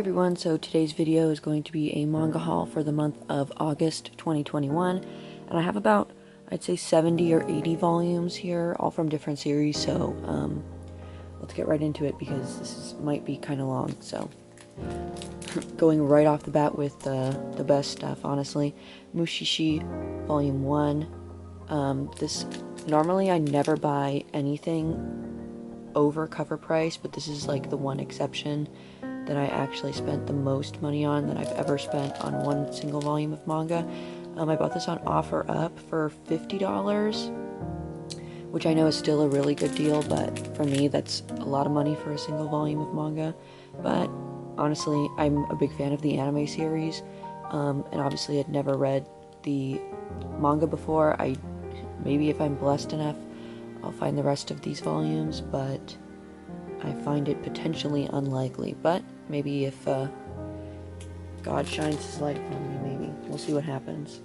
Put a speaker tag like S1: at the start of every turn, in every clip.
S1: everyone, so today's video is going to be a manga haul for the month of August 2021, and I have about, I'd say 70 or 80 volumes here, all from different series, so let's get right into it because might be kind of long. So going right off the bat with the best stuff, honestly. Mushishi Volume 1. Normally I never buy anything over cover price, but this is like the one exception that I actually spent the most money on that I've ever spent on one single volume of manga. I bought this on offer up for $50, which I know is still a really good deal, but for me that's a lot of money for a single volume of manga. But honestly, I'm a big fan of the anime series, and obviously I'd never read the manga before. Maybe if I'm blessed enough, I'll find the rest of these volumes, but I find it potentially unlikely. But maybe if God shines his light upon me, maybe. We'll see what happens.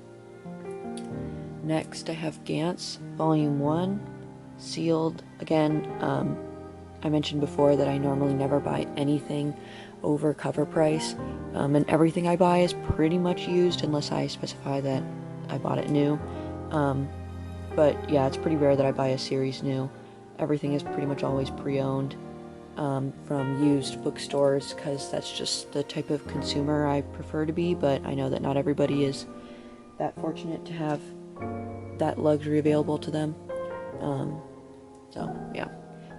S1: Next, I have Gantz Volume 1, sealed. Again, I mentioned before that I normally never buy anything over cover price, and everything I buy is pretty much used unless I specify that I bought it new. But yeah, it's pretty rare that I buy a series new. Everything is pretty much always pre-owned from used bookstores, because that's just the type of consumer I prefer to be, but I know that not everybody is that fortunate to have that luxury available to them. So yeah,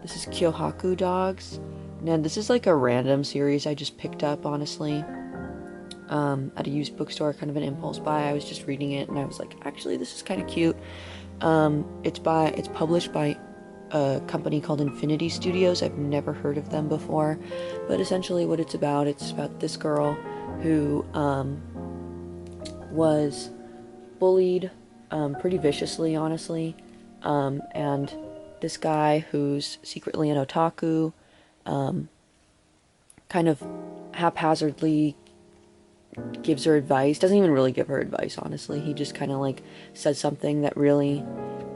S1: this is Kyouhaku Dogs. Now this is like a random series I just picked up, honestly, at a used bookstore, kind of an impulse buy. I was just reading it and I was like, actually this is kind of cute. It's published by a company called Infinity Studios. I've never heard of them before, but essentially what it's about this girl who was bullied pretty viciously, honestly, and this guy who's secretly an otaku kind of haphazardly gives her advice. Doesn't even really give her advice, honestly. He just kind of like says something that really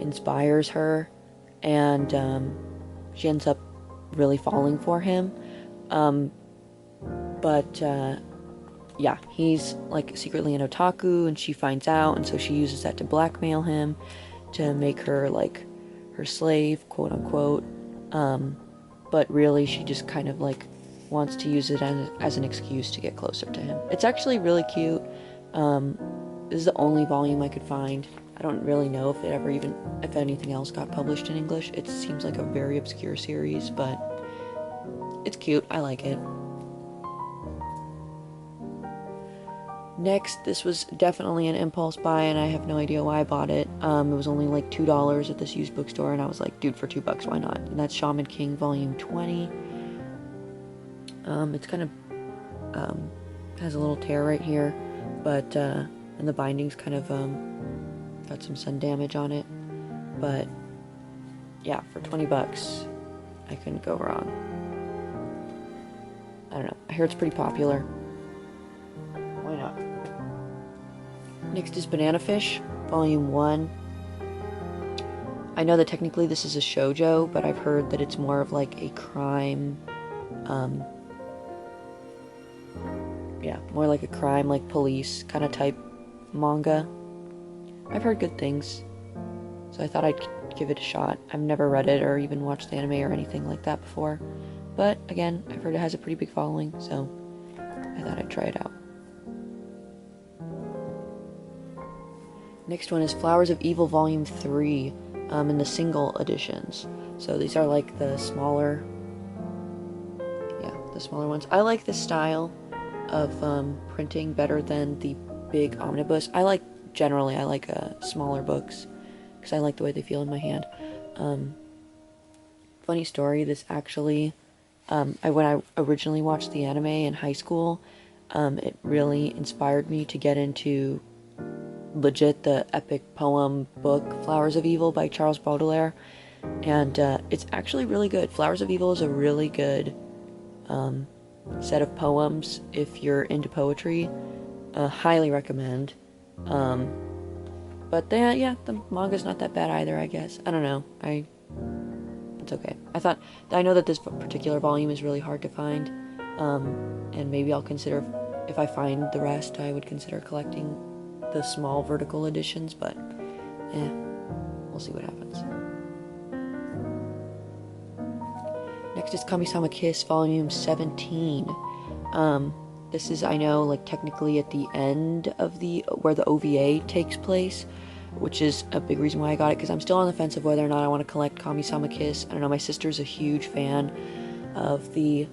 S1: inspires her, and she ends up really falling for him. Yeah, he's like secretly an otaku, and she finds out, and so she uses that to blackmail him, to make her like her slave, quote unquote. But really she just kind of like wants to use it as an excuse to get closer to him. It's actually really cute. This is the only volume I could find. I don't really know if anything else got published in English. It seems like a very obscure series, but it's cute. I like it. Next, this was definitely an impulse buy, and I have no idea why I bought it. It was only like $2 at this used bookstore, and I was like, dude, for $2, why not? And that's Shaman King Volume 20. It's kind of has a little tear right here, but and the binding's kind of got some sun damage on it. But yeah, for $20, I couldn't go wrong. I don't know. I hear it's pretty popular. Why not? Next is Banana Fish Volume 1. I know that technically this is a shoujo, but I've heard that it's more of like a crime, more like a crime, like police kind of type manga. I've heard good things, so I thought I'd give it a shot. I've never read it or even watched the anime or anything like that before, but again, I've heard it has a pretty big following, so I thought I'd try it out. Next one is Flowers of Evil Volume 3, in the single editions. So these are like the smaller ones. I like this style of printing better than the big omnibus. Generally I like smaller books because I like the way they feel in my hand. Funny story, this actually, when I originally watched the anime in high school, it really inspired me to get into legit the epic poem book Flowers of Evil by Charles Baudelaire, and it's actually really good. Flowers of Evil is a really good set of poems if you're into poetry. Highly recommend. But the manga's not that bad either, I guess. I don't know. It's okay. I know that this particular volume is really hard to find, And maybe I'll consider, if I find the rest, I would consider collecting the small vertical editions, but we'll see what happens. Next is Kamisama Kiss Volume 17. This is, I know, like technically at the end of where the OVA takes place, which is a big reason why I got it, because I'm still on the fence of whether or not I want to collect Kamisama Kiss. I don't know, my sister's a huge fan of the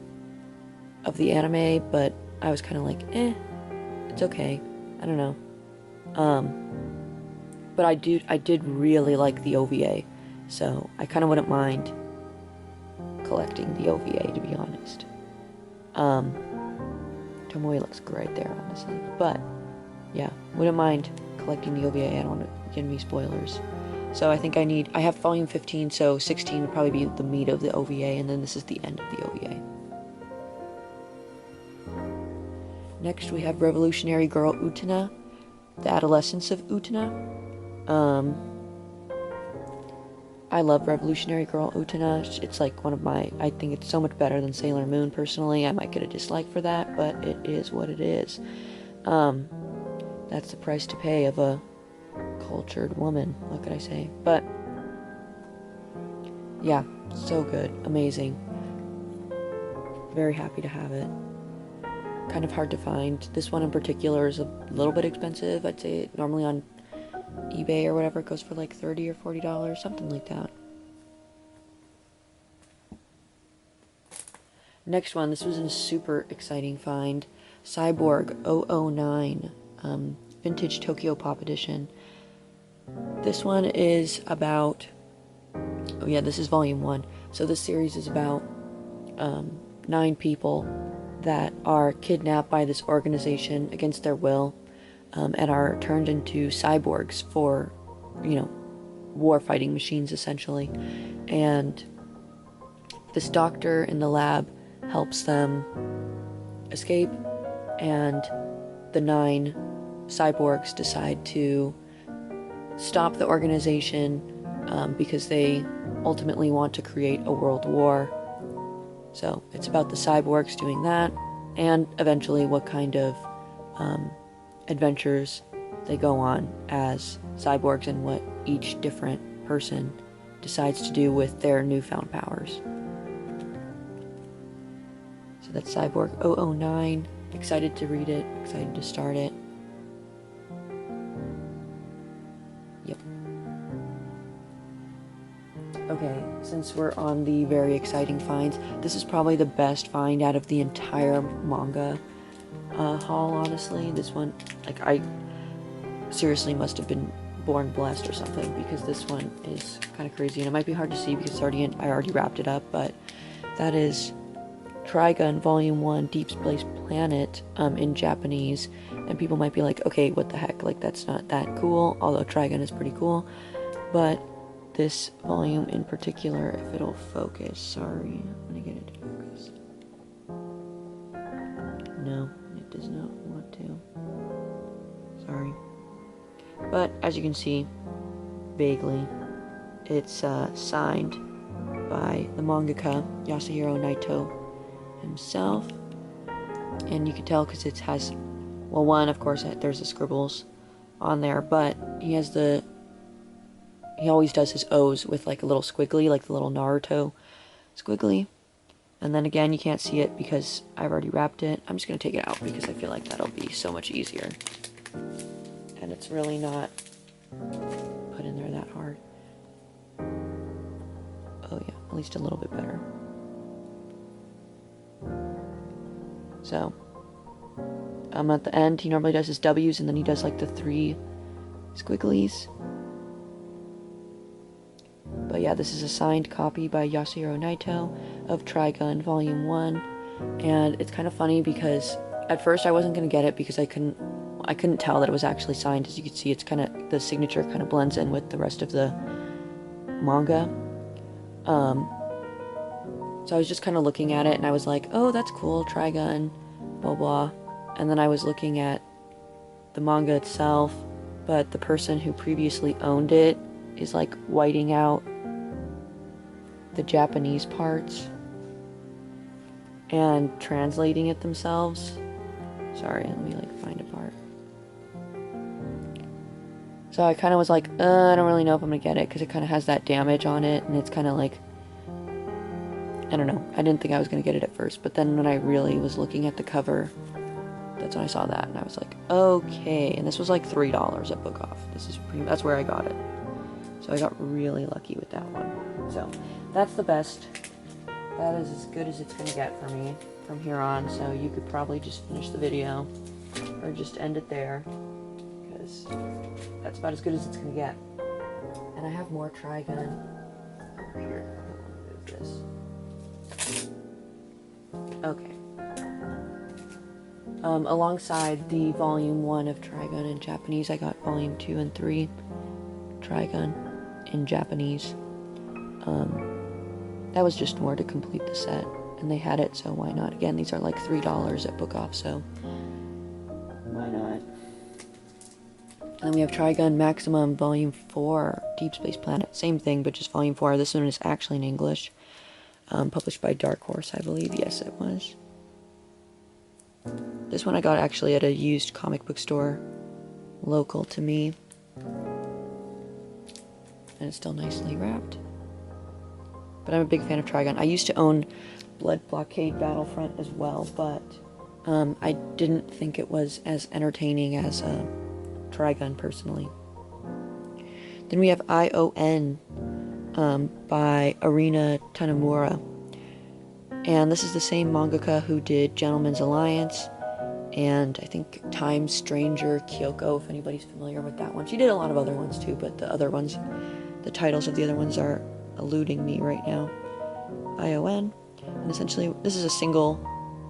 S1: anime, but I was kind of like, it's okay. I don't know. But I did really like the OVA, so I kind of wouldn't mind collecting the OVA, to be honest. Tomoe looks great there, honestly. But, yeah, wouldn't mind collecting the OVA. I don't want to get any spoilers. So I think I have volume 15, so 16 would probably be the meat of the OVA, and then this is the end of the OVA. Next we have Revolutionary Girl Utena, the Adolescence of Utena. I love Revolutionary Girl Utena. It's like one of my, I think it's so much better than Sailor Moon personally. I might get a dislike for that, but it is what it is. That's the price to pay of a cultured woman, what could I say? But yeah, so good, amazing. Very happy to have it. Kind of hard to find. This one in particular is a little bit expensive. I'd say normally on eBay or whatever it goes for like $30 or $40, something like that. Next one, this was a super exciting find. Cyborg 009, Vintage Tokyo Pop Edition. This one is about, oh yeah, this is volume 1. So this series is about 9 people that are kidnapped by this organization against their will, and are turned into cyborgs for, war fighting machines essentially. And this doctor in the lab helps them escape, and the 9 cyborgs decide to stop the organization because they ultimately want to create a world war. So it's about the cyborgs doing that, and eventually what kind of adventures they go on as cyborgs, and what each different person decides to do with their newfound powers. So that's Cyborg 009. Excited to read it, excited to start it. Yep. Okay, since we're on the very exciting finds, this is probably the best find out of the entire manga haul, honestly. This one, like, I seriously must have been born blessed or something, because this one is kind of crazy, and it might be hard to see because I already wrapped it up, but that is Trigun Volume 1, Deep Space Planet, in Japanese, and people might be like, okay, what the heck, like, that's not that cool, although Trigun is pretty cool, but this volume in particular, if it'll focus, sorry, I'm gonna get it to focus. No, it does not want to. Sorry. But, as you can see, vaguely, it's signed by the mangaka, Yasuhiro Nightow himself. And you can tell because it has, well, one, of course, there's the scribbles on there, but he always does his O's with like a little squiggly, like the little Naruto squiggly. And then again, you can't see it because I've already wrapped it. I'm just going to take it out because I feel like that'll be so much easier. And it's really not put in there that hard. Oh yeah, at least a little bit better. So, at the end, he normally does his W's, and then he does like the 3 squigglies. But yeah, this is a signed copy by Yasuhiro Nightow of Trigun Volume 1, and it's kind of funny because at first I wasn't going to get it because I couldn't tell that it was actually signed. As you can see, it's kind of, the signature kind of blends in with the rest of the manga. So I was just kind of looking at it, and I was like, oh, that's cool, Trigun, blah blah. And then I was looking at the manga itself, but the person who previously owned it is like whiting out the Japanese parts. and translating it themselves. Sorry, let me like find a part. So I kind of was like, I don't really know if I'm gonna get it because it kind of has that damage on it, and it's kind of like, I don't know. I didn't think I was gonna get it at first, but then when I really was looking at the cover, that's when I saw that, and I was like, okay. And this was like $3 at Book Off. That's where I got it. So I got really lucky with that one. So that's the best. That is as good as it's gonna get for me from here on. So you could probably just finish the video or just end it there, because that's about as good as it's gonna get. And I have more Trigun over here. I'll move this. Okay. Alongside the Volume 1 of Trigun in Japanese, I got Volume 2 and 3 Trigun in Japanese. That was just more to complete the set, and they had it, so why not? Again, these are like $3 at Book Off, so why not? And then we have Trigun Maximum Volume 4, Deep Space Planet. Same thing, but just Volume 4. This one is actually in English. Published by Dark Horse, I believe. Yes, it was. This one I got actually at a used comic book store local to me. And it's still nicely wrapped. But I'm a big fan of Trigun. I used to own Blood Blockade Battlefront as well, but I didn't think it was as entertaining as Trigun personally. Then we have I.O.N. By Arina Tanemura. And this is the same mangaka who did Gentleman's Alliance and I think Time Stranger Kyoko, if anybody's familiar with that one. She did a lot of other ones too, but the other ones, the titles of the other ones are eluding me right now. I.O.N. And essentially, this is a single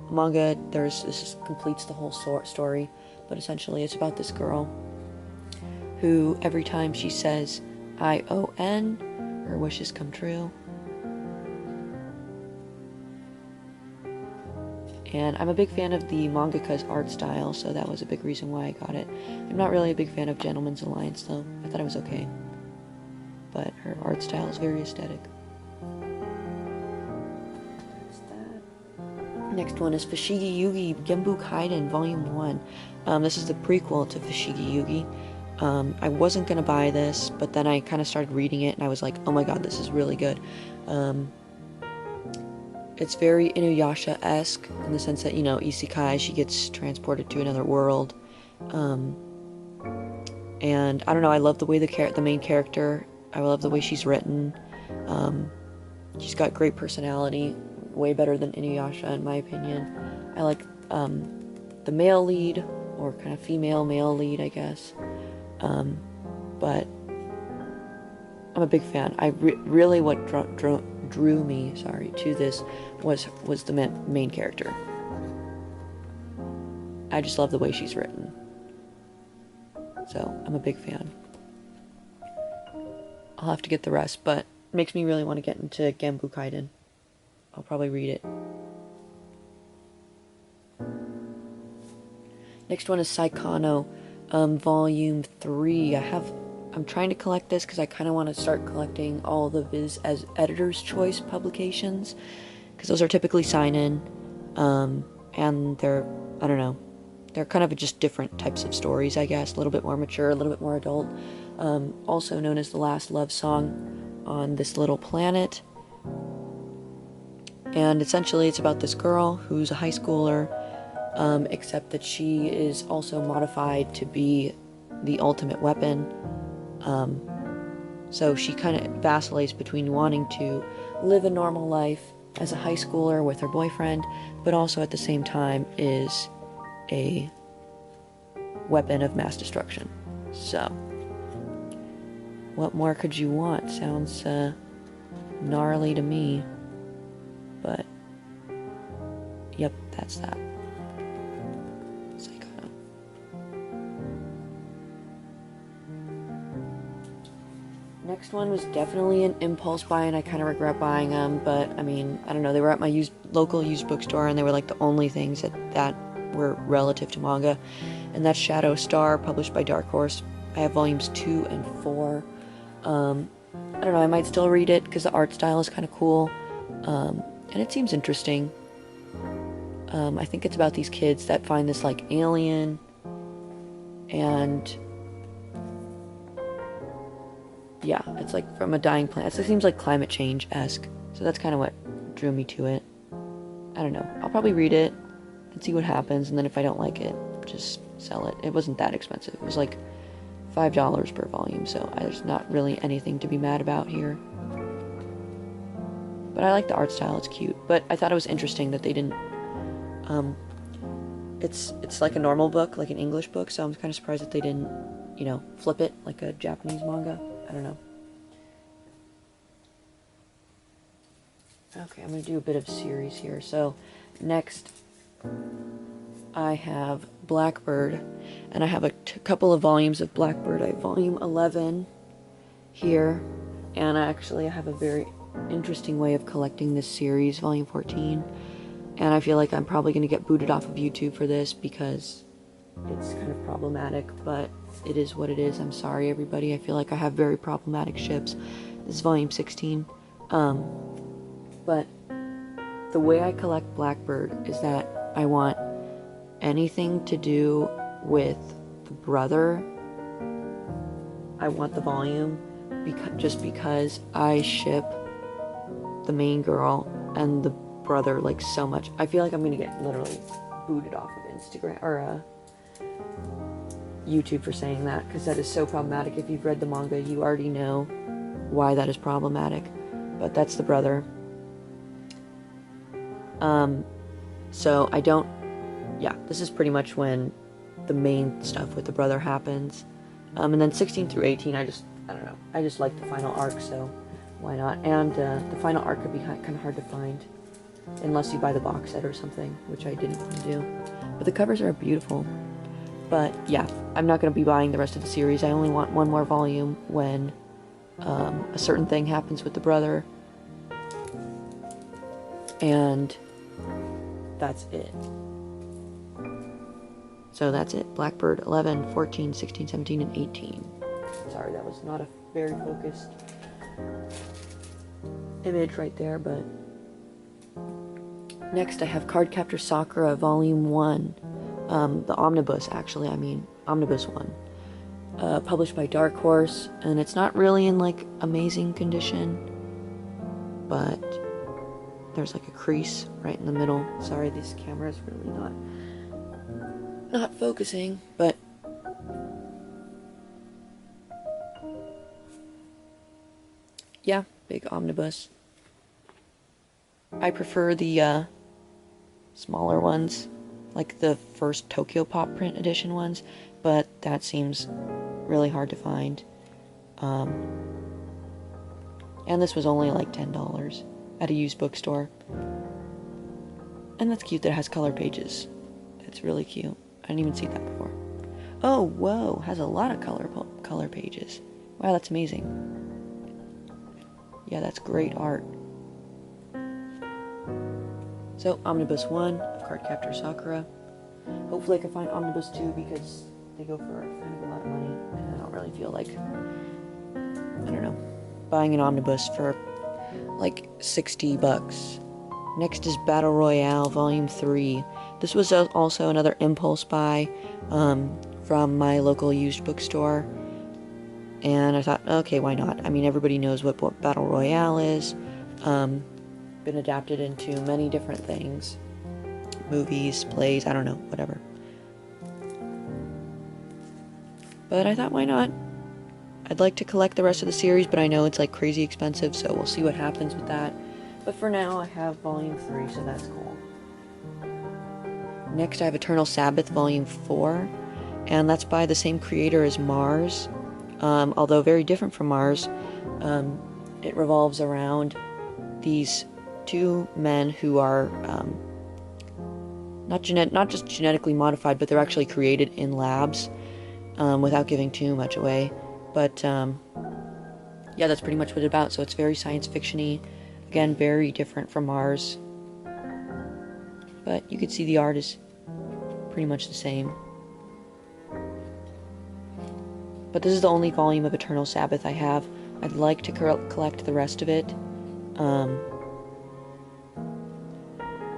S1: manga. This completes the whole story, but essentially it's about this girl who, every time she says I.O.N., her wishes come true. And I'm a big fan of the mangaka's art style, so that was a big reason why I got it. I'm not really a big fan of Gentleman's Alliance, though. I thought it was okay. But her art style is very aesthetic. That's that. Next one is Fushigi Yûgi Genbu Kaiden Volume 1. This is the prequel to Fushigi Yûgi. I wasn't going to buy this, but then I kind of started reading it, and I was like, oh my god, this is really good. It's very Inuyasha-esque in the sense that, you know, isekai, she gets transported to another world. And I don't know, I love the way the main character, I love the way she's written. She's got great personality, way better than Inuyasha in my opinion. I like the male lead, or kind of female male lead, I guess. But I'm a big fan. Really what drew me, to this was the main character. I just love the way she's written. So, I'm a big fan. I'll have to get the rest, but it makes me really want to get into Genbu Kaiden. I'll probably read it. Next one is Saikano, Volume 3. I'm trying to collect this because I kind of want to start collecting all the Viz as Editor's Choice publications, because those are typically seinen, and they're, I don't know, they're kind of just different types of stories, I guess, a little bit more mature, a little bit more adult, also known as the last love song on this little planet. And essentially it's about this girl who's a high schooler, except that she is also modified to be the ultimate weapon. So she kind of vacillates between wanting to live a normal life as a high schooler with her boyfriend, but also at the same time is a weapon of mass destruction. So, what more could you want? Sounds gnarly to me, but yep, that's that. Saikano. Next one was definitely an impulse buy, and I kind of regret buying them, but I mean, I don't know, they were at my local used bookstore, and they were like the only things that were relative to manga, and that's Shadow Star, published by Dark Horse. I have volumes 2 and 4. I don't know, I might still read it because the art style is kind of cool, and it seems interesting. I think it's about these kids that find this like alien, and yeah, it's like from a dying planet. It seems like climate change-esque, so that's kind of what drew me to it. I don't know. I'll probably read it and see what happens, and then if I don't like it, just sell it. It wasn't that expensive. It was like $5 per volume, so there's not really anything to be mad about here. But I like the art style. It's cute. But I thought it was interesting that they didn't. It's like a normal book, like an English book, so I'm kind of surprised that they didn't, flip it like a Japanese manga. I don't know. Okay, I'm going to do a bit of series here. So, next, I have Blackbird, and I have a couple of volumes of Blackbird. I have volume 11 here, and I have a very interesting way of collecting this series, volume 14, and I feel like I'm probably going to get booted off of YouTube for this because it's kind of problematic, but it is what it is. I'm sorry, everybody. I feel like I have very problematic ships. This is volume 16. But the way I collect Blackbird is that I want anything to do with the brother. I want the volume just because I ship the main girl and the brother like so much. I feel like I'm gonna get literally booted off of Instagram or YouTube for saying that, because that is so problematic. If you've read the manga, you already know why that is problematic. But that's the brother. So I don't, this is pretty much when the main stuff with the brother happens. And then 16 through 18, I don't know, I just like the final arc, so why not? And the final arc could be kind of hard to find, unless you buy the box set or something, which I didn't want to do. But the covers are beautiful. But yeah, I'm not going to be buying the rest of the series. I only want one more volume when a certain thing happens with the brother. And that's it. So that's it. Blackbird 11, 14, 16, 17, and 18. Sorry, that was not a very focused image right there, but... Next, I have Cardcaptor Sakura Volume 1. The Omnibus, actually, Omnibus 1. Published by Dark Horse, and it's not really in, like, amazing condition, but there's, like, a crease right in the middle. Sorry, this camera is really not focusing, but yeah, big omnibus. I prefer the smaller ones, like the first Tokyo Pop print edition ones, but that seems really hard to find. And this was only like $10 at a used bookstore. And that's cute that it has color pages. That's really cute. I didn't even see that before. Oh, whoa, has a lot of color pages. Wow, that's amazing. Yeah, that's great art. So, Omnibus 1 of Cardcaptor Sakura. Hopefully I can find Omnibus 2 because they go for kind of a lot of money, and I don't really feel like, buying an Omnibus for like $60. Next is Battle Royale Volume 3. This was also another impulse buy from my local used bookstore. And I thought, okay, why not? I mean, everybody knows what Battle Royale is. Been adapted into many different things. Movies, plays, I don't know, whatever. But I thought, why not? I'd like to collect the rest of the series, but I know it's like crazy expensive, so we'll see what happens with that. But for now, I have Volume 3, so that's cool. Next, I have Eternal Sabbath Volume 4, and that's by the same creator as Mars. Although very different from Mars. It revolves around these two men who are not just genetically modified, but they're actually created in labs, without giving too much away. But yeah, that's pretty much what it's about. So it's very science fiction-y. Again, very different from Mars. But you can see the art is pretty much the same. But this is the only volume of Eternal Sabbath I have. I'd like to collect the rest of it.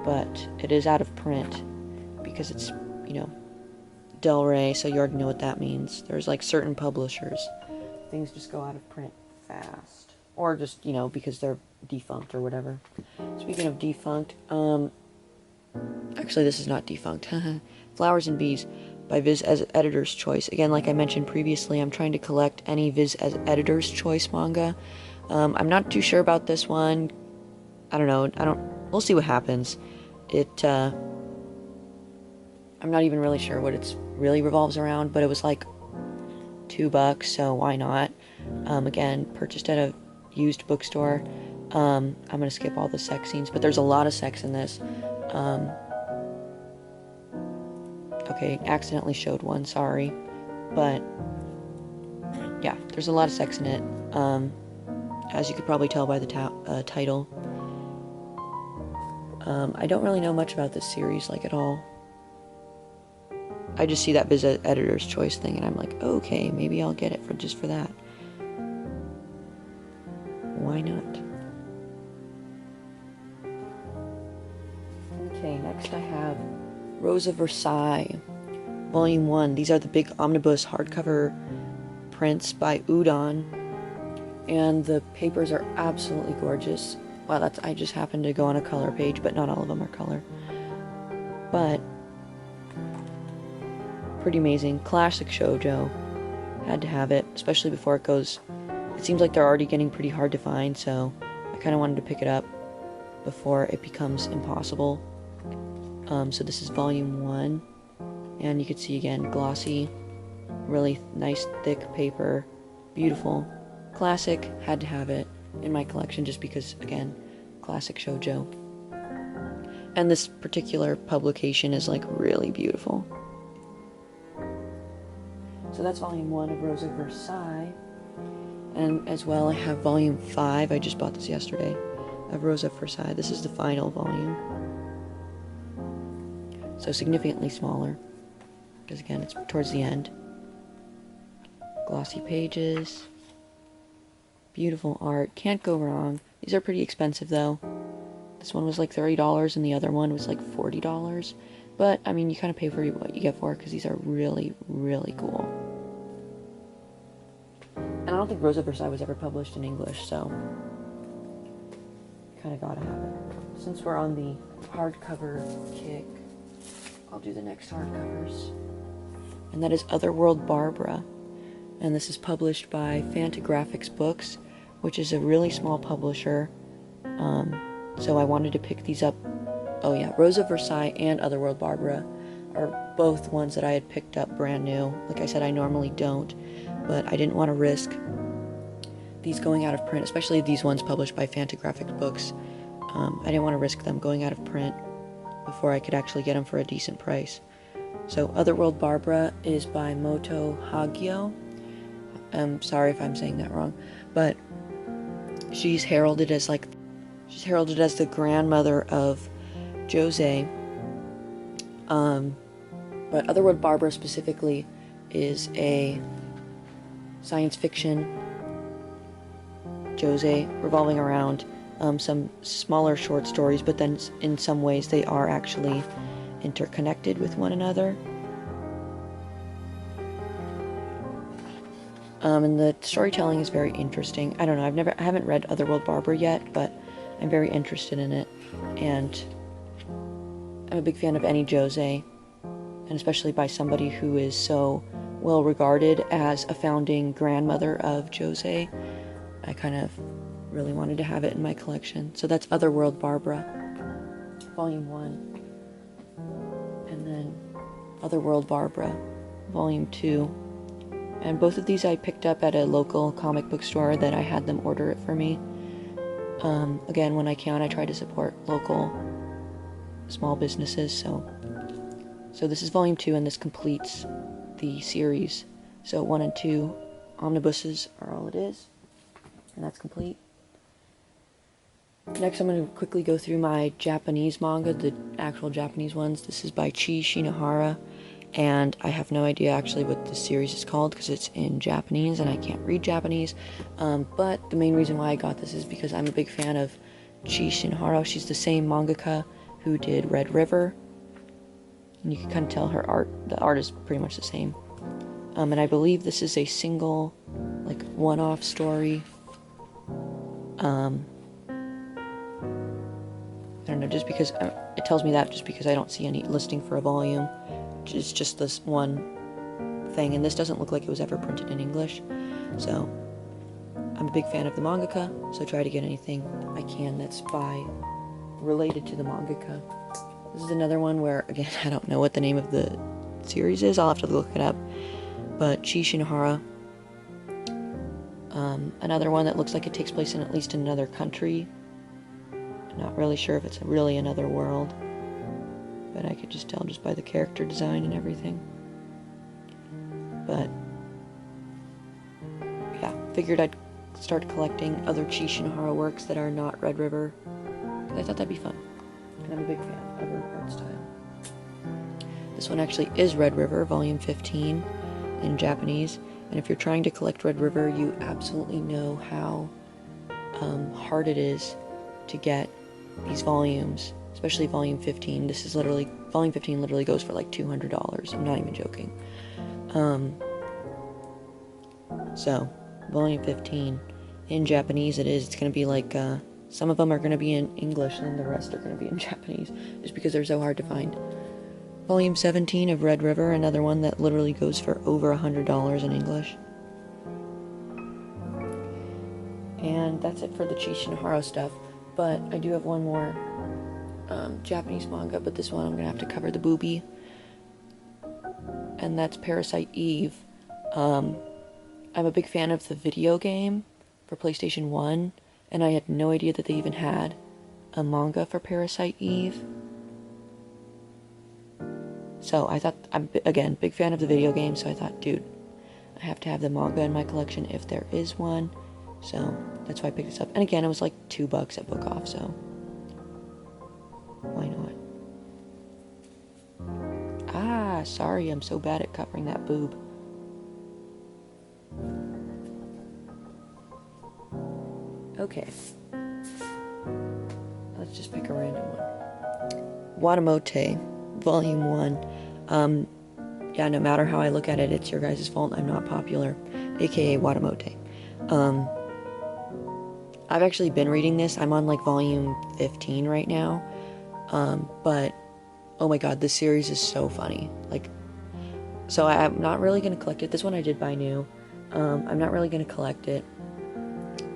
S1: but it is out of print because it's, you know, Del Rey, so you already know what that means. There's like certain publishers, things just go out of print fast, or just, you know, because they're defunct or whatever. Speaking of defunct, actually this is not defunct. Flowers and Bees by Viz as Editor's Choice. Again, like I mentioned previously, I'm trying to collect any Viz as Editor's Choice manga. I'm not too sure about this one. I don't know. We'll see what happens. I'm not even really sure what it's really revolves around, but it was like $2, so why not? Again, purchased at a used bookstore. I'm gonna skip all the sex scenes, but there's a lot of sex in this. Okay, accidentally showed one, sorry. But, yeah, there's a lot of sex in it. As you could probably tell by the title. I don't really know much about this series, like, at all. I just see that Viz Editor's Choice thing, and I'm like, okay, maybe I'll get it just for that. Why not? Okay, next I have Rose of Versailles, Volume 1. These are the big omnibus hardcover prints by I.O.N, and the papers are absolutely gorgeous. Wow, I just happened to go on a color page, but not all of them are color. But pretty amazing. Classic shoujo. Had to have it, especially before it goes. It seems like they're already getting pretty hard to find, so I kind of wanted to pick it up before it becomes impossible. So this is Volume 1, and you can see again, glossy, really nice thick paper, beautiful, classic. Had to have it in my collection just because, again, classic shoujo. And this particular publication is like really beautiful. So that's Volume 1 of Rose of Versailles. And as well, I have Volume 5, I just bought this yesterday, of Rose of Versailles. This is the final volume. So significantly smaller, because again, it's towards the end. Glossy pages. Beautiful art. Can't go wrong. These are pretty expensive though. This one was like $30 and the other one was like $40. But, I mean, you kind of pay for what you get for it because these are really, really cool. And I don't think Rose of Versailles was ever published in English, so kind of gotta have it. Since we're on the hardcover kick, I'll do the next hardcovers. And that is Otherworld Barbara. And this is published by Fantagraphics Books, which is a really small publisher. So I wanted to pick these up. Oh yeah, Rose of Versailles and Otherworld Barbara are both ones that I had picked up brand new. Like I said, I normally don't, but I didn't want to risk these going out of print, especially these ones published by Fantagraphics Books. I didn't want to risk them going out of print before I could actually get them for a decent price. So Otherworld Barbara is by Moto Hagio. I'm sorry if I'm saying that wrong, but she's heralded as the grandmother of Jose. But Otherworld Barbara specifically is a science fiction Jose revolving around some smaller short stories, but then in some ways they are actually interconnected with one another. And the storytelling is very interesting. I don't know, I haven't read Otherworld Barbara yet, but I'm very interested in it, and I'm a big fan of any Jose, and especially by somebody who is so well regarded as a founding grandmother of Jose. I kind of really wanted to have it in my collection. So that's Otherworld Barbara, Volume 1, and then Otherworld Barbara, Volume 2. And both of these I picked up at a local comic book store that I had them order it for me. Again, when I can, I try to support local small businesses, so this is Volume 2, and this completes the series. So 1 and 2 omnibuses are all it is, and that's complete. Next, I'm going to quickly go through my Japanese manga, the actual Japanese ones. This is by Chi Shinohara, and I have no idea actually what this series is called because it's in Japanese and I can't read Japanese, but the main reason why I got this is because I'm a big fan of Chi Shinohara. She's the same mangaka who did Red River. And you can kind of tell her art, the art is pretty much the same. And I believe this is a single, like, one-off story. I don't know, just because, it tells me that just because I don't see any listing for a volume. It's just this one thing, and this doesn't look like it was ever printed in English. So, I'm a big fan of the mangaka, so try to get anything I can that's related to the mangaka. This is another one where, again, I don't know what the name of the series is. I'll have to look it up. But Chi Shinohara, another one that looks like it takes place in at least another country. I'm not really sure if it's really another world, but I could just tell just by the character design and everything. But yeah, figured I'd start collecting other Chi Shinohara works that are not Red River, because I thought that'd be fun. And I'm a big fan of her art style. This one actually is Red River, volume 15 in Japanese. And if you're trying to collect Red River, you absolutely know how hard it is to get these volumes, especially volume 15. Volume 15 literally goes for like $200. I'm not even joking. So, volume 15 in Japanese it's going to be like, some of them are going to be in English and the rest are going to be in Japanese, just because they're so hard to find. Volume 17 of Red River, another one that literally goes for over $100 in English. And that's it for the Chi Shinohara stuff, but I do have one more Japanese manga, but this one I'm going to have to cover the boobie, and that's Parasite Eve. I'm a big fan of the video game for PlayStation 1, and I had no idea that they even had a manga for Parasite Eve. So I thought, I'm, again, big fan of the video game, so I thought, dude, I have to have the manga in my collection if there is one. So that's why I picked this up. And again, it was like $2 at Book Off, so why not? Ah, sorry, I'm so bad at covering that boob. Okay. Let's just pick a random one. Watamote, Volume 1. Yeah, no matter how I look at it, it's your guys' fault I'm not popular, aka Watamote. I've actually been reading this. I'm on like volume 15 right now. But oh my god, this series is so funny. Like, so I'm not really going to collect it. This one I did buy new. I'm not really going to collect it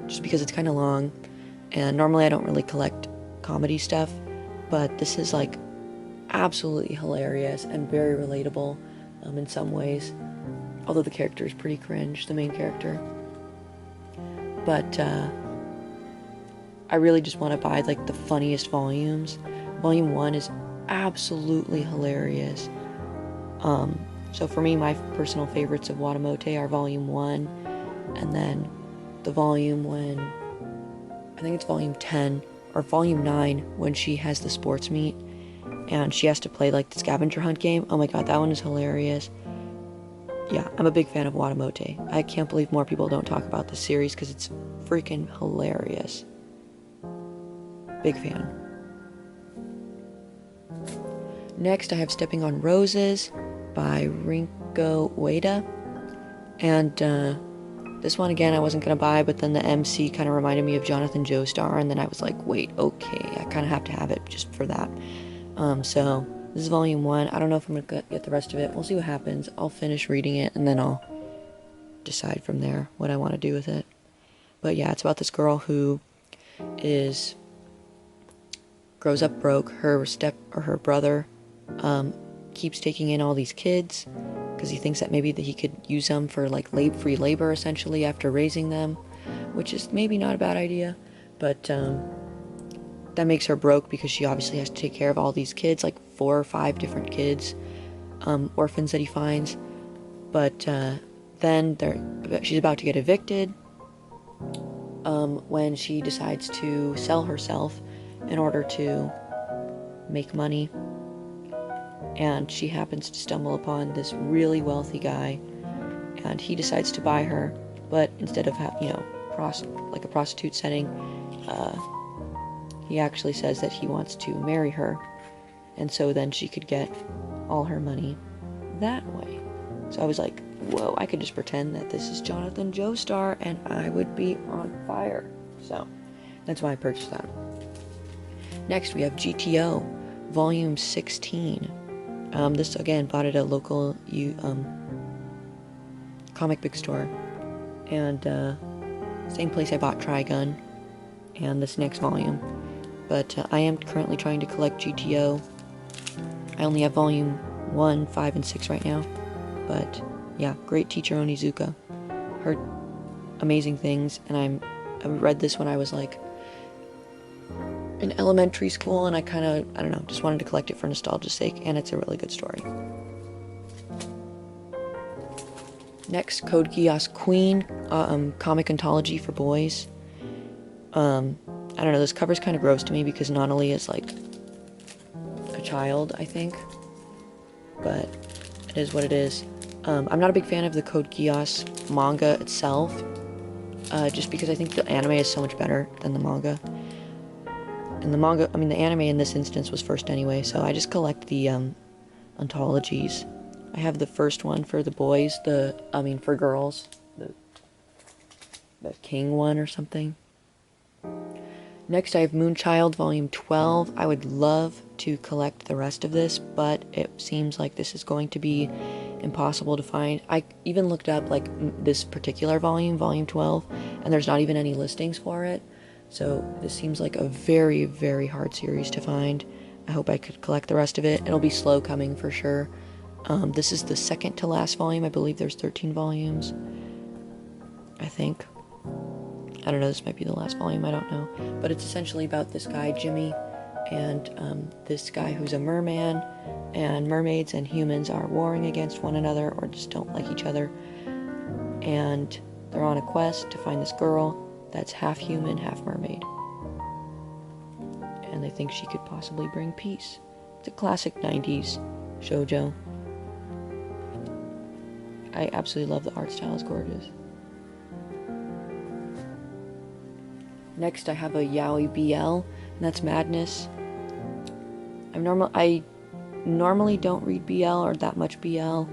S1: just because it's kind of long, and normally I don't really collect comedy stuff, but this is like absolutely hilarious and very relatable in some ways, although the character is pretty cringe, the main character. But I really just want to buy like the funniest volumes. Volume 1 is absolutely hilarious. So for me, my personal favorites of Watamote are Volume 1, and then the volume when, I think it's Volume 10, or Volume 9, when she has the sports meet, and she has to play like the scavenger hunt game. Oh my god, that one is hilarious. Yeah, I'm a big fan of Watamote. I can't believe more people don't talk about this series, because it's freaking hilarious. Big fan. Next, I have Stepping on Roses by Rinko Ueda. And this one, again, I wasn't going to buy, but then the MC kind of reminded me of Jonathan Joestar, and then I was like, wait, okay, I kind of have to have it just for that. So, this is Volume 1. I don't know if I'm going to get the rest of it. We'll see what happens. I'll finish reading it, and then I'll decide from there what I want to do with it. But yeah, it's about this girl who grows up broke. Her brother keeps taking in all these kids because he thinks that maybe that he could use them for like free labor essentially after raising them, which is maybe not a bad idea, but that makes her broke because she obviously has to take care of all these kids, like 4 or 5 different kids, orphans that he finds. But then she's about to get evicted when she decides to sell herself in order to make money. And she happens to stumble upon this really wealthy guy, and he decides to buy her, but instead of like a prostitute setting, he actually says that he wants to marry her. and so then she could get all her money that way. So I was like, whoa, I could just pretend that this is Jonathan Joestar and I would be on fire. So that's why I purchased that. Next we have GTO Volume 16. This again bought at a local comic book store, and same place I bought Trigun and this next volume. But I am currently trying to collect GTO. I only have Volume 1, 5, and 6 right now. But yeah, great teacher Onizuka. Heard amazing things, and I read this when I was like in elementary school, and I don't know, just wanted to collect it for nostalgia's sake, and it's a really good story. Next, Code Geass Queen, comic anthology for boys. I don't know, this cover's kind of gross to me because Nanali is like a child, I think, but it is what it is. I'm not a big fan of the Code Geass manga itself, just because I think the anime is so much better than the manga. And the anime in this instance was first anyway, so I just collect the anthologies. I have the first one for the boys, for girls, the King one or something. Next I have Moonchild Volume 12. I would love to collect the rest of this, but it seems like this is going to be impossible to find. I even looked up like this particular volume, Volume 12, and there's not even any listings for it. So this seems like a very, very hard series to find. I hope I could collect the rest of it. It'll be slow coming for sure. This is the second to last volume. I believe there's 13 volumes. I think. I don't know, this might be the last volume, I don't know. But it's essentially about this guy, Jimmy, and this guy who's a merman, and mermaids and humans are warring against one another or just don't like each other. And they're on a quest to find this girl that's half human, half mermaid. And they think she could possibly bring peace. It's a classic 90s shoujo. I absolutely love the art style, it's gorgeous. Next I have a yaoi BL, and that's Madness. I normally don't read BL or that much BL.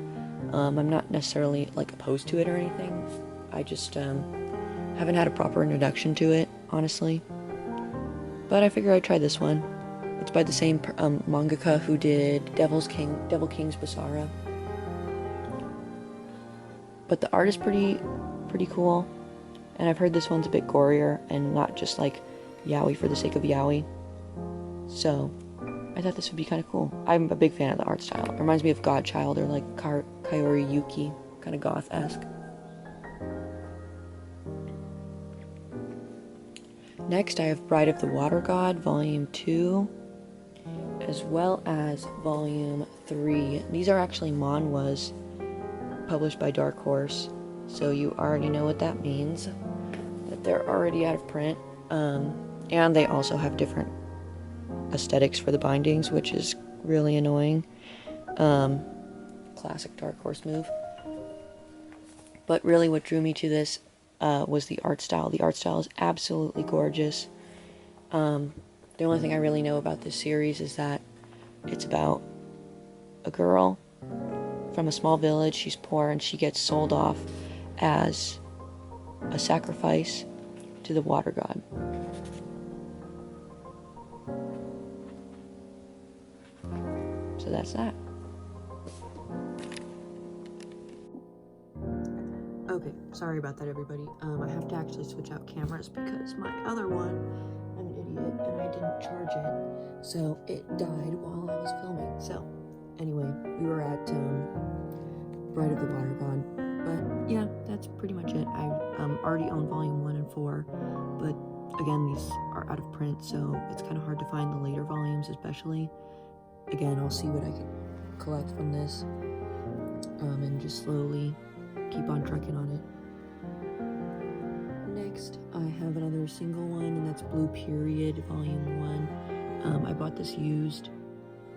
S1: I'm not necessarily like opposed to it or anything. I just haven't had a proper introduction to it, honestly. But I figure I'd try this one. It's by the same mangaka who did Devil King's Basara. But the art is pretty cool. And I've heard this one's a bit gorier and not just like yaoi for the sake of yaoi. So I thought this would be kind of cool. I'm a big fan of the art style. It reminds me of Godchild or like Kaori Yuki, kind of goth-esque. Next I have Bride of the Water God, Volume 2, as well as Volume 3. These are actually manhwas published by Dark Horse, so you already know what that means, that they're already out of print, and they also have different aesthetics for the bindings, which is really annoying. Classic Dark Horse move. But really what drew me to this was the art style. The art style is absolutely gorgeous. The only thing I really know about this series is that it's about a girl from a small village. She's poor and she gets sold off as a sacrifice to the water god. So that's that. Okay, sorry about that, everybody. I have to actually switch out cameras because my other one, I'm an idiot, and I didn't charge it, so it died while I was filming. So, anyway, we were at Bride of the Water God, but yeah, that's pretty much it. I already own Volume 1 and 4, but again, these are out of print, so it's kind of hard to find the later volumes, especially. Again, I'll see what I can collect from this, and just slowly keep on trucking on it. Next, I have another single one, and that's Blue Period, Volume 1. I bought this used,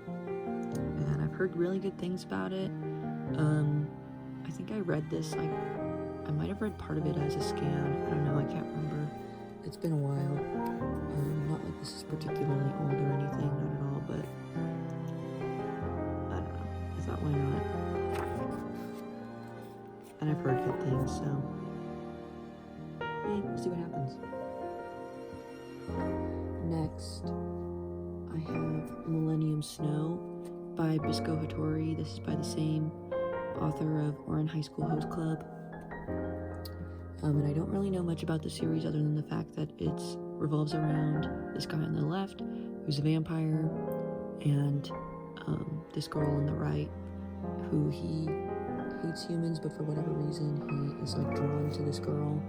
S1: and I've heard really good things about it. I think I read this, I might have read part of it as a scan. I don't know, I can't remember. It's been a while. Not like this is particularly old or anything, not at all, but thought, why not? And I've heard good things, so we'll see what happens. Next, I have Millennium Snow by Bisco Hattori. This is by the same author of Ouran High School Host Club. And I don't really know much about the series other than the fact that it revolves around this guy on the left who's a vampire, and this girl on the right who he hates humans, but for whatever reason he is like drawn to this girl,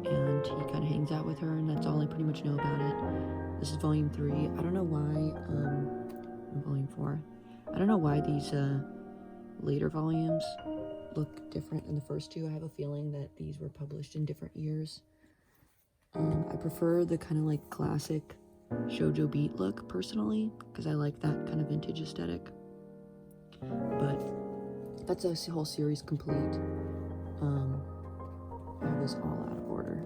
S1: and he kind of hangs out with her, and that's all I pretty much know about it. This is volume 3. I don't know why, volume 4. I don't know why these later volumes look different than the first two. I have a feeling that these were published in different years. I prefer the kind of like classic shoujo beat look personally, because I like that kind of vintage aesthetic. But that's a whole series complete. I have this all out of order,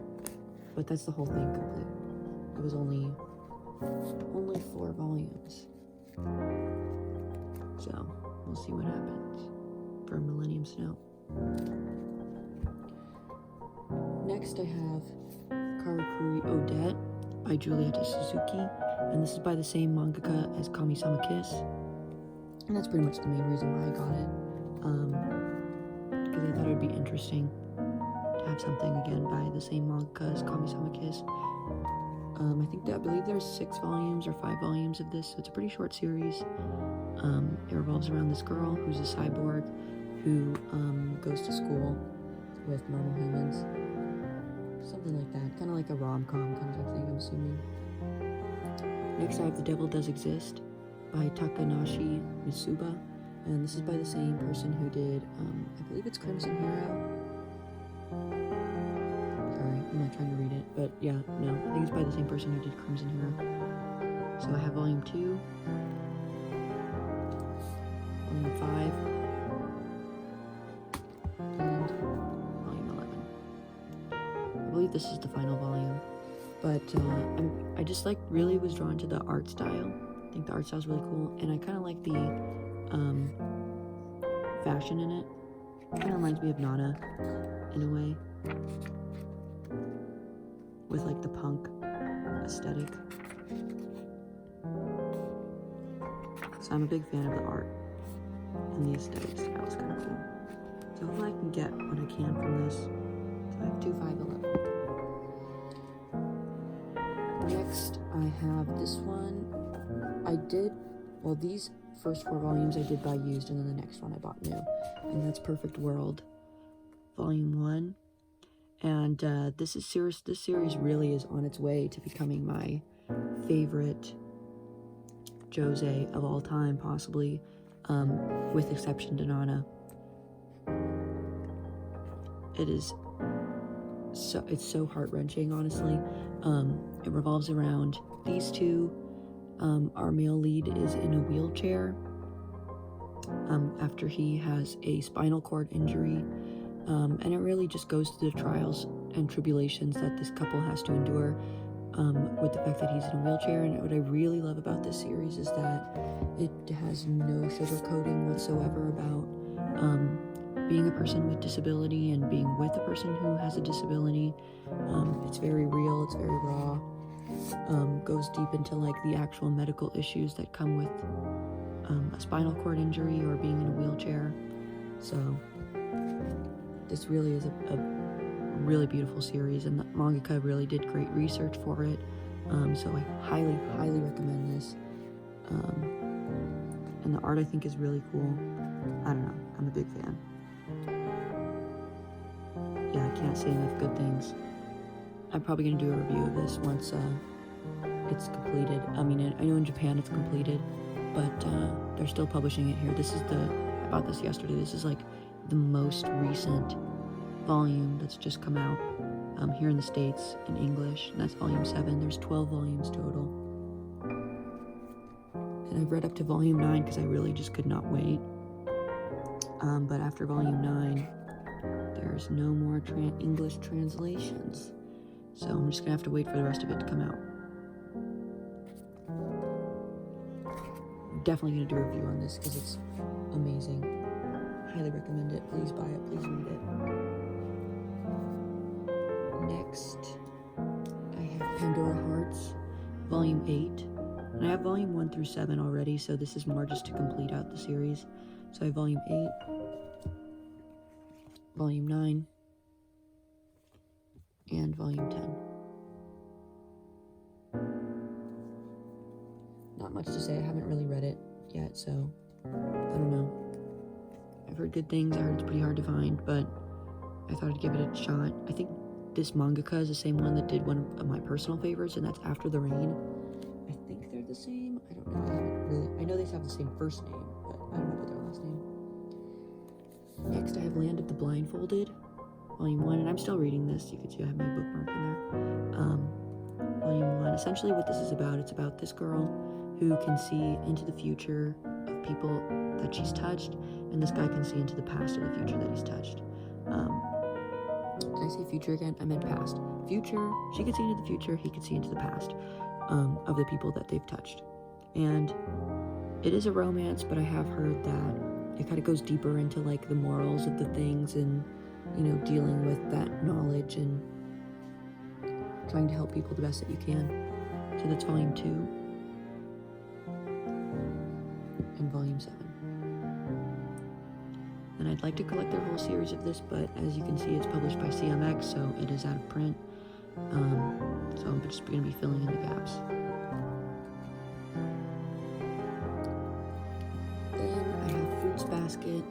S1: but that's the whole thing complete. It was only 4 volumes, so we'll see what happens for Millennium Snow. Next I have Karakuri Odette by Julieta Suzuki, and this is by the same mangaka as Kamisama Kiss, and that's pretty much the main reason why I got it, because I thought it would be interesting to have something again by the same mangaka as Kamisama Kiss. I believe there's 6 volumes or 5 volumes of this, so it's a pretty short series. It revolves around this girl who's a cyborg who goes to school with normal humans. Something like that. Kind of like a rom-com kind of type thing, I'm assuming. Next I have The Devil Does Exist by Takanashi Mitsuba. And this is by the same person who did, I believe it's Crimson Hero. Sorry, I'm not trying to read it. But yeah, no, I think it's by the same person who did Crimson Hero. So I have volume 2. Volume 5. And volume 11. I believe this is the final volume, but I just like really was drawn to the art style. I think the art style is really cool, and I kind of like the fashion in it. Kind of reminds me of Nana in a way, with like the punk aesthetic. So I'm a big fan of the art, and the aesthetic style is kind of cool. So hopefully I can get what I can from this. So I have 2, 5, 11. Next, I have this one. These first 4 volumes I did buy used, and then the next one I bought new. And that's Perfect World, Volume 1. And this series really is on its way to becoming my favorite josei of all time, possibly, with exception to Nana. It's so heart-wrenching, honestly. It revolves around these two. Our male lead is in a wheelchair after he has a spinal cord injury, and it really just goes through the trials and tribulations that this couple has to endure with the fact that he's in a wheelchair. And what I really love about this series is that it has no sugarcoating whatsoever about being a person with disability and being with a person who has a disability. It's very real, it's very raw, goes deep into like the actual medical issues that come with a spinal cord injury or being in a wheelchair. So this really is a really beautiful series, and the mangaka really did great research for it. So I highly recommend this. And the art I think is really cool. I don't know, I'm a big fan. Yeah, I can't say enough good things. I'm probably going to do a review of this once it's completed. I mean, I know in Japan it's completed, but they're still publishing it here. I bought this yesterday. This is like the most recent volume that's just come out here in the States in English, and that's volume 7. There's 12 volumes total. And I've read up to volume 9 because I really just could not wait. But after volume 9, there's no more English translations. So I'm just gonna have to wait for the rest of it to come out. definitely going to do a review on this because it's amazing. Highly recommend it. Please buy it. Please read it. Next, I have Pandora Hearts, Volume 8. And I have Volume 1 through 7 already, so this is more just to complete out the series. So I have Volume 8, Volume 9, and Volume 10. Not much to say. I haven't really read it yet, so I don't know. I've heard good things. I heard it's pretty hard to find, but I thought I'd give it a shot. I think this mangaka is the same one that did one of my personal favorites, and that's After the Rain. I think they're the same. I don't know. I know they have the same first name, but I don't know about their last name. Next, I have Land of the Blindfolded, Volume 1, and I'm still reading this. You can see I have my bookmark in there. Volume 1. Essentially what this is about, it's about this girl who can see into the future of people that she's touched, and this guy can see into the past of the future that he's touched. Did I say future again? I meant past. Future, she could see into the future, he could see into the past of the people that they've touched. And it is a romance, but I have heard that it kind of goes deeper into like the morals of the things and, you know, dealing with that knowledge and trying to help people the best that you can. So that's Volume 2 and Volume 7. And I'd like to collect their whole series of this, but as you can see, it's published by CMX, so it is out of print. So I'm just going to be filling in the gaps. Then I have Fruits Basket,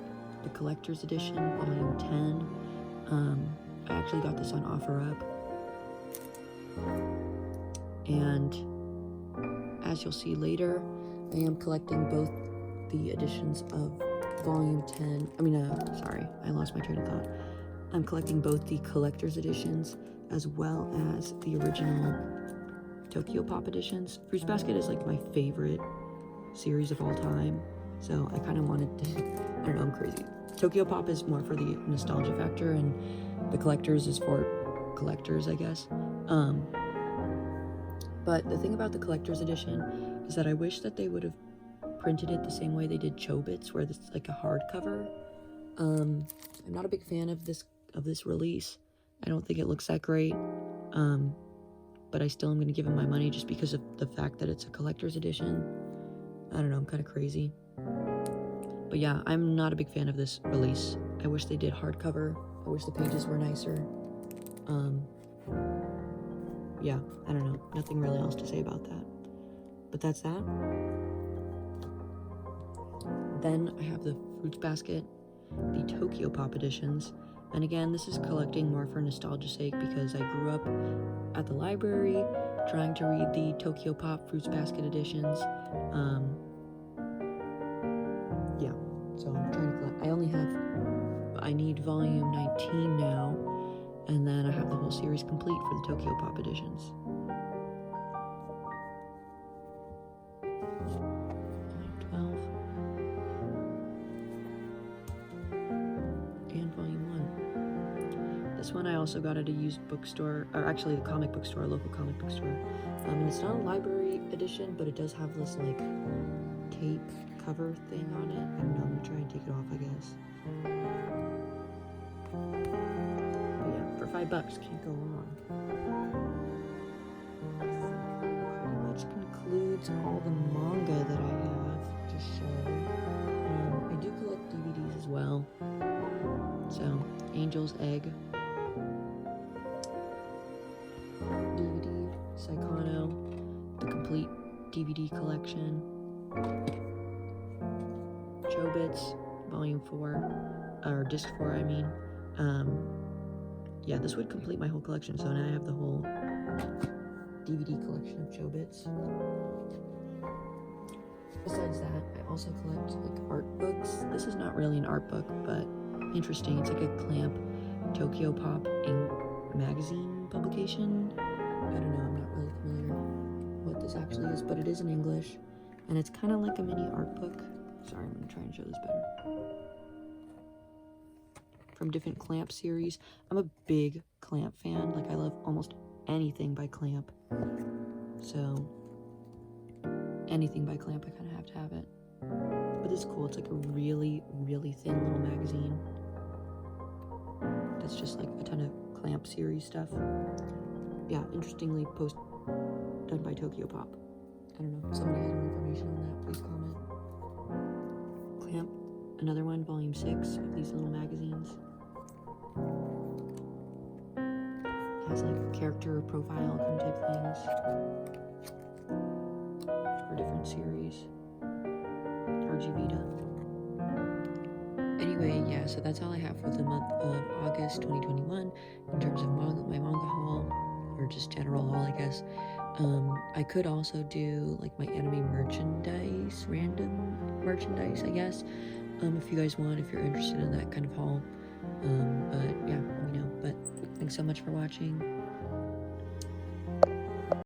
S1: the Collector's Edition, Volume 10. I actually got this on OfferUp. And as you'll see later, I am collecting both the editions of Volume 10. Sorry, I lost my train of thought. I'm collecting both the collector's editions as well as the original Tokyo Pop editions. Fruits Basket is like my favorite series of all time, so I kind of wanted to, I don't know, I'm crazy. Tokyo Pop is more for the nostalgia factor, and the collectors is for collectors, I guess. But the thing about the collector's edition is that I wish that they would have printed it the same way they did Chobits, where it's like a hardcover. I'm not a big fan of this release. I don't think it looks that great. But I still am going to give him my money just because of the fact that it's a collector's edition. I don't know, I'm kind of crazy. But yeah, I'm not a big fan of this release. I wish they did hardcover. I wish the pages were nicer. Yeah, I don't know. Nothing really else to say about that. But that's that. Then I have the Fruits Basket, the Tokyo Pop editions. And again, this is collecting more for nostalgia's sake because I grew up at the library trying to read the Tokyo Pop Fruits Basket editions. Yeah, so I'm trying to collect. I need volume 19 now, and then I have the whole series complete for the Tokyo Pop editions. Volume 12. And volume 1. This one I also got at a used bookstore, or actually the comic book store, a local comic book store. And it's not a library edition, but it does have this like tape cover thing on it. I don't know, I'm gonna try and take it off, I guess. But yeah, for $5, can't go wrong. I think that pretty much concludes all the manga that I have to show. I do collect DVDs as well. So, Angel's Egg DVD, Saikano, the complete DVD collection, Chobits, Volume 4, or Disc 4, I mean. Yeah, this would complete my whole collection, so now I have the whole DVD collection of Chobits. Besides that, I also collect, like, art books. This is not really an art book, but interesting. It's like a Clamp Tokyo Pop ink magazine publication. I don't know, I'm not really familiar what this actually is, but it is in English, and it's kind of like a mini art book. Sorry, I'm going to try and show this better. From different Clamp series. I'm a big Clamp fan. Like, I love almost anything by Clamp. So, anything by Clamp, I kind of have to have it. But it's cool. It's like a really, really thin little magazine. That's just like a ton of Clamp series stuff. Yeah, interestingly done by Tokyo Pop. I don't know. If somebody has more information on that, please comment. Clamp, another one, volume 6 of these little magazines. Has like character profile kind of type things for different series. Arjivita. Anyway, yeah, so that's all I have for the month of August 2021 in terms of my manga haul, or just general haul, I guess. I could also do like my anime merchandise, random merchandise, I guess, if you guys want, if you're interested in that kind of haul. But yeah, let me know. But thanks so much for watching.